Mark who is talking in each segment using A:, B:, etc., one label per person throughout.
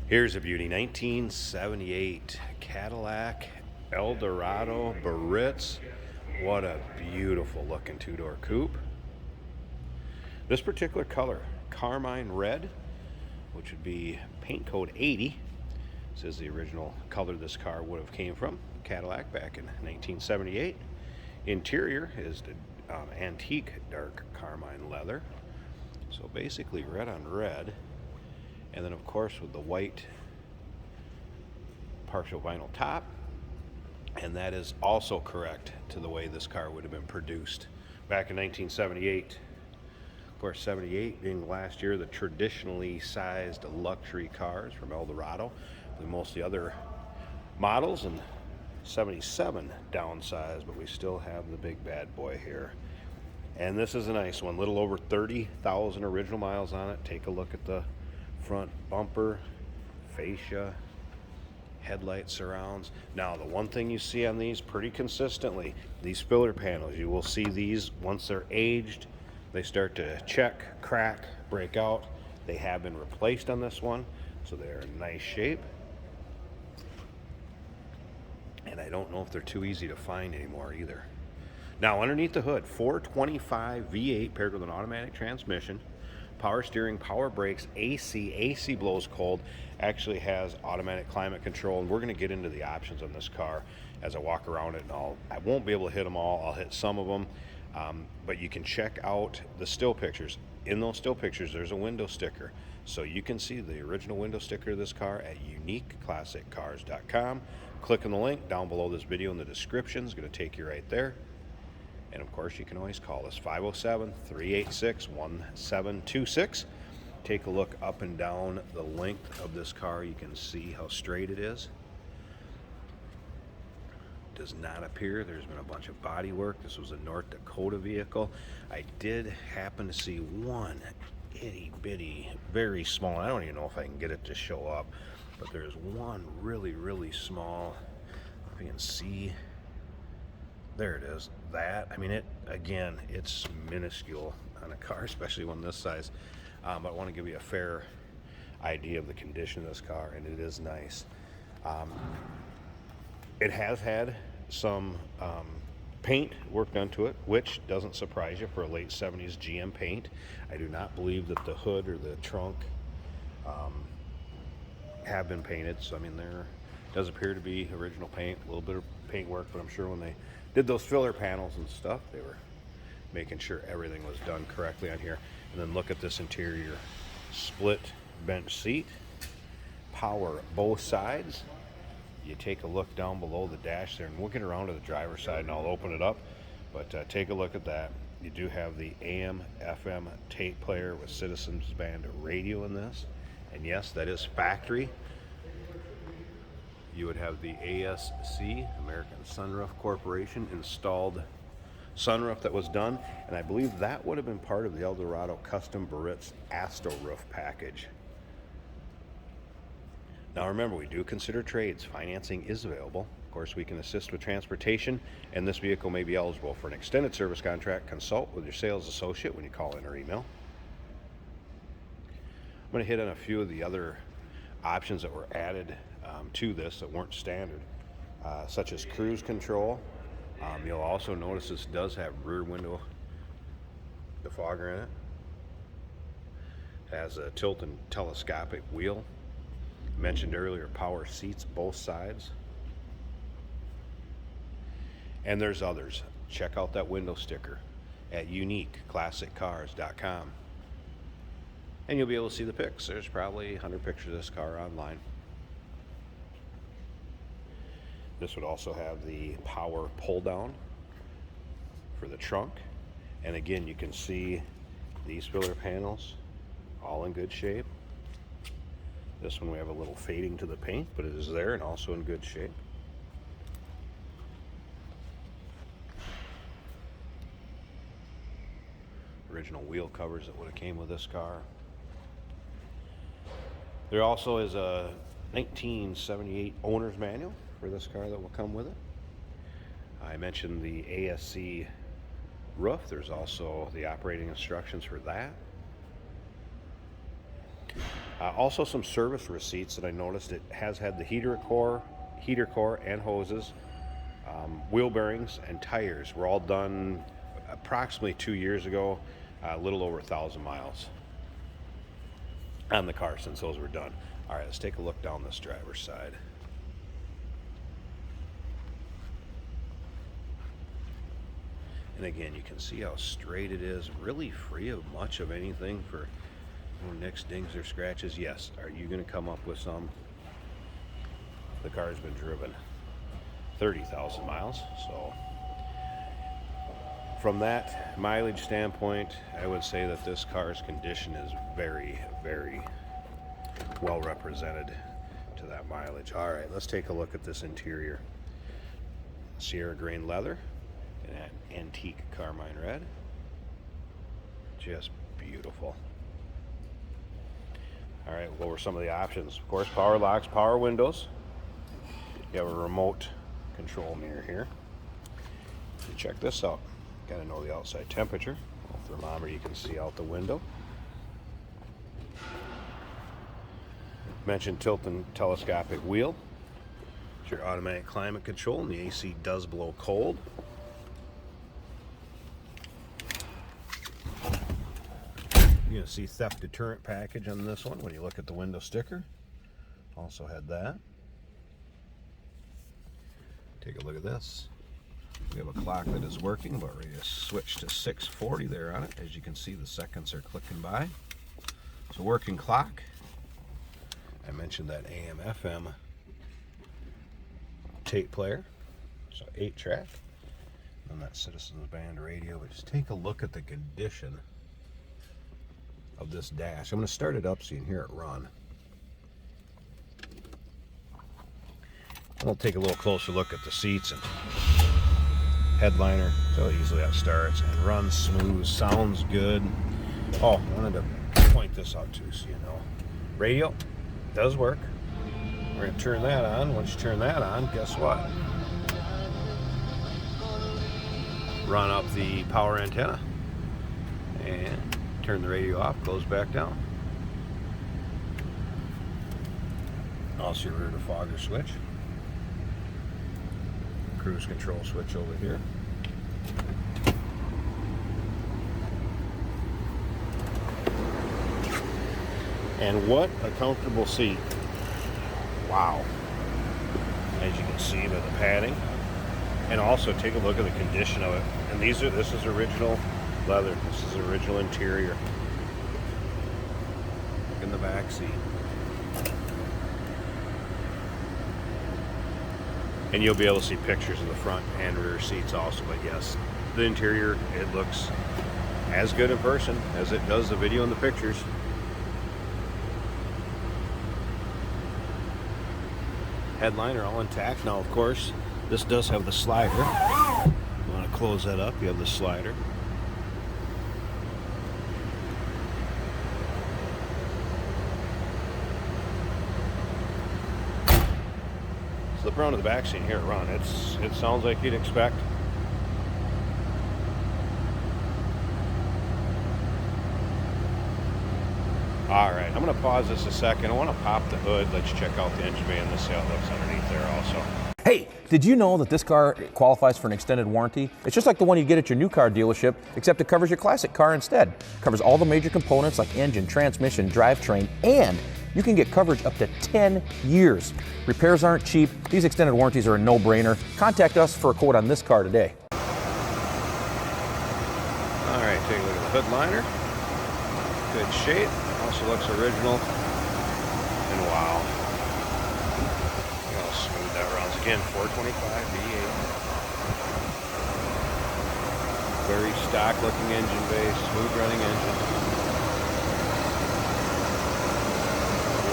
A: Here's a beauty, 1978 Cadillac Eldorado Biarritz. What a beautiful looking two-door coupe. This particular color, carmine red, which would be paint code 80. This is the original color this car would have came from, Cadillac, back in 1978. Interior is the antique dark carmine leather. So basically red on red. And then, of course, with the white partial vinyl top. And that is also correct to the way this car would have been produced back in 1978. Of course, 78 being last year, the traditionally sized luxury cars from Eldorado, with most of the other models, and 77 downsized, but we still have the big bad boy here. And this is a nice one, little over 30,000 original miles on it. Take a look at the front bumper, fascia, headlight surrounds. Now, the one thing you see on these pretty consistently, these filler panels, you will see these once they're aged, they start to check, crack, break out. They have been replaced on this one, so they're in nice shape. And I don't know if they're too easy to find anymore either. Now, underneath the hood, 425 V8 paired with an automatic transmission, power steering, power brakes, AC blows cold, actually has automatic climate control, and we're going to get into the options on this car as I walk around it, and I won't be able to hit them all. I'll hit some of them, but you can check out the still pictures. In those still pictures, there's a window sticker, so you can see the original window sticker of this car at uniqueclassiccars.com. Click on the link down below this video in the description. It's going to take you right there. And of course, you can always call us 507-386-1726. Take a look up and down the length of this car. You can see how straight it is. Does not appear there's been a bunch of body work. This was a North Dakota vehicle. I did happen to see one itty bitty, very small, I don't even know if I can get it to show up, but there's one really small, if you can see. There it is. That, I mean, it, again, it's minuscule on a car, especially one this size. But I want to give you a fair idea of the condition of this car, and it is nice. It has had some paint work done to it, which doesn't surprise you for a late 70s GM paint. I do not believe that the hood or the trunk have been painted. So, I mean, there does appear to be original paint, a little bit of paint work, but I'm sure when they did those filler panels and stuff, they were making sure everything was done correctly on here. And then look at this interior. Split bench seat, power both sides. You take a look down below the dash there, and we'll get around to the driver's side and I'll open it up, but take a look at that. You do have the AM FM tape player with Citizens Band radio in this, and yes, that is factory. You would have the ASC, American Sunroof Corporation, installed sunroof that was done, and I believe that would have been part of the Eldorado Custom Biarritz Asto roof package. Now remember, we do consider trades. Financing is available. Of course, we can assist with transportation, and this vehicle may be eligible for an extended service contract. Consult with your sales associate when you call in or email. I'm going to hit on a few of the other options that were added to this that weren't standard, such as cruise control. You'll also notice this does have rear window defogger in it. It has a tilt and telescopic wheel. Mentioned earlier, power seats both sides. And there's others. Check out that window sticker at uniqueclassiccars.com. And you'll be able to see the pics. There's probably 100 pictures of this car online. This would also have the power pull down for the trunk. And again, you can see these filler panels all in good shape. This one we have a little fading to the paint, but it is there and also in good shape. Original wheel covers that would have came with this car. There also is a 1978 owner's manual for this car that will come with it. I mentioned the ASC roof. There's also the operating instructions for that. Also some service receipts that I noticed. It has had the heater core and hoses, wheel bearings and tires were all done approximately 2 years ago, a little over 1,000 miles on the car since those were done. All right, let's take a look down this driver's side. And again, you can see how straight it is, really free of much of anything for nicks, dings, or scratches. Yes, are you going to come up with some? The car's been driven 30,000 miles, so from that mileage standpoint, I would say that this car's condition is very, very well represented to that mileage. All right, let's take a look at this interior. Sierra grain leather and that antique carmine red. Just beautiful. All right, what were some of the options? Of course, power locks, power windows. You have a remote control mirror here. Check this out. Got to know the outside temperature. Thermometer you can see out the window. Mentioned tilt and telescopic wheel. It's your automatic climate control, and the AC does blow cold. You're going to see theft deterrent package on this one when you look at the window sticker. Also had that. Take a look at this. We have a clock that is working, but ready to switch to 6:40 there on it. As you can see, the seconds are clicking by. It's a working clock. I mentioned that AM FM tape player, so 8-track, and that Citizens Band radio. But just take a look at the condition of this dash. I'm going to start it up so you can hear it run. And we'll take a little closer look at the seats and headliner. So easily that starts and runs smooth, sounds good. Oh, I wanted to point this out too so you know. Radio does work. We're going to turn that on. Once you turn that on, guess what? Run up the power antenna and turn the radio off, close back down. Also your rear defogger switch. Cruise control switch over here. And what a comfortable seat. Wow. As you can see by the padding. And also take a look at the condition of it. And this is original leather. This is original interior. Look in the back seat. And you'll be able to see pictures of the front and rear seats also. But yes, the interior, it looks as good in person as it does the video and the pictures. Headliner all intact. Now, of course, this does have the slider. You want to close that up, you have the slider. Slip around to the back seat here, run. It sounds like you'd expect. All right, I'm going to pause this a second. I want to pop the hood. Let's check out the engine bay and see how it looks underneath there also.
B: Hey, did you know that this car qualifies for an extended warranty? It's just like the one you get at your new car dealership, except it covers your classic car instead. It covers all the major components like engine, transmission, drivetrain, and you can get coverage up to 10 years. Repairs aren't cheap. These extended warranties are a no-brainer. Contact us for a quote on this car today.
A: All right, take a look at the hood liner. Good shape. Also looks original. And wow. Look how smooth that runs. Again, 425 V8. Very stock looking engine base. Smooth running engine.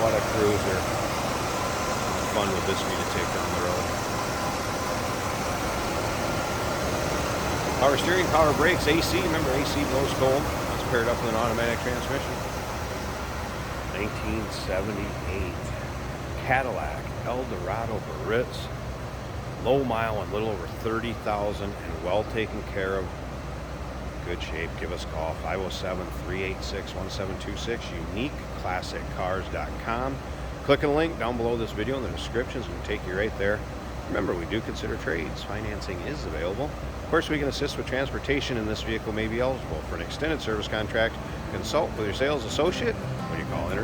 A: What a cruiser. Fun would this be to take down the road. Power steering, power brakes, AC. Remember, AC blows cold. It's paired up with an automatic transmission. 1978 Cadillac Eldorado Biarritz. Low mile and little over 30,000 and well taken care of. good shape, give us a call, 507-386-1726, uniqueclassiccars.com. Click on the link down below this video in the description. It's going to take you right there. Remember, we do consider trades. Financing is available. Of course, we can assist with transportation, and this vehicle may be eligible for an extended service contract. Consult with your sales associate when you call in